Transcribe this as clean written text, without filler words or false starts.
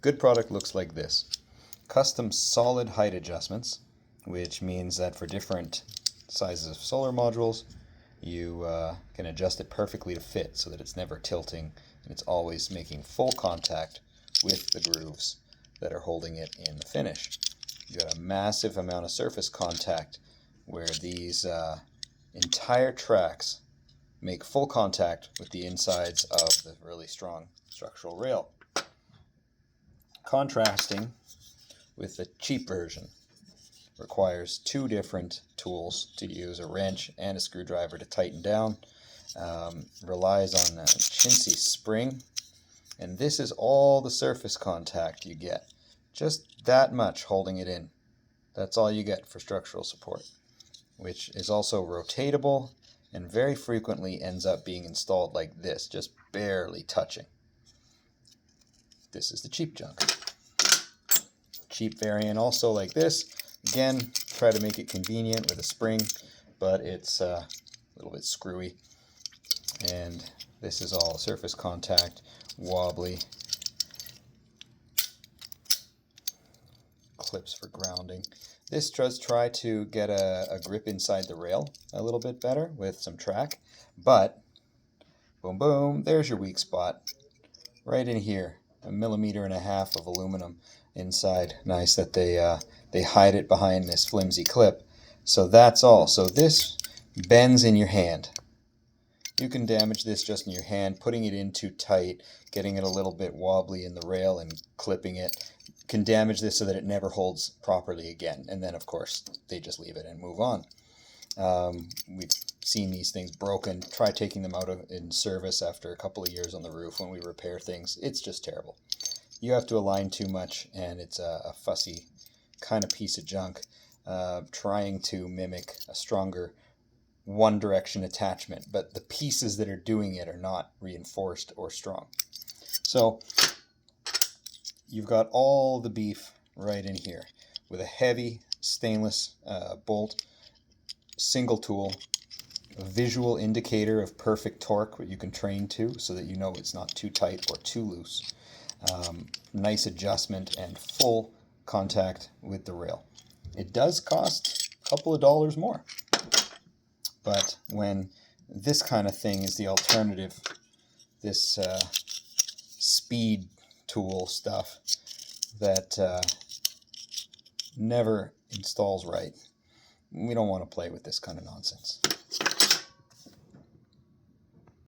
Good product looks like this. Custom solid height adjustments, which means that for different sizes of solar modules, you can adjust it perfectly to fit so that it's never tilting and it's always making full contact with the grooves that are holding it in the finish. You got a massive amount of surface contact where these entire tracks make full contact with the insides of the really strong structural rail. Contrasting with the cheap version requires two different tools to use, a wrench and a screwdriver to tighten down, relies on a chintzy spring, and this is all the surface contact you get. Just that much holding it in. That's all you get for structural support, which is also rotatable and very frequently ends up being installed like this, just barely touching. This is the cheap junk. Cheap variant also like this. Again, try to make it convenient with a spring, but it's a little bit screwy. And this is all surface contact, wobbly. Clips for grounding. This does try to get a grip inside the rail a little bit better with some track, but boom boom, there's your weak spot right in here. 1.5 millimeters of aluminum inside. Nice that they hide it behind this flimsy clip. So that's all. So this bends in your hand. You can damage this just in your hand, putting it in too tight, getting it a little bit wobbly in the rail and clipping it. Can damage this so that it never holds properly again. And then, of course, they just leave it and move on. We've seen these things broken. Try taking them out in service after a couple of years on the roof when we repair things. It's just terrible. You have to align too much, and it's a fussy kind of piece of junk trying to mimic a stronger one direction attachment, but the pieces that are doing it are not reinforced or strong. So you've got all the beef right in here with a heavy stainless bolt, single tool, a visual indicator of perfect torque that you can train to so that you know it's not too tight or too loose. Nice adjustment and full contact with the rail. It does cost a couple of dollars more, but when this kind of thing is the alternative, this speed tool stuff that never installs right, we don't want to play with this kind of nonsense.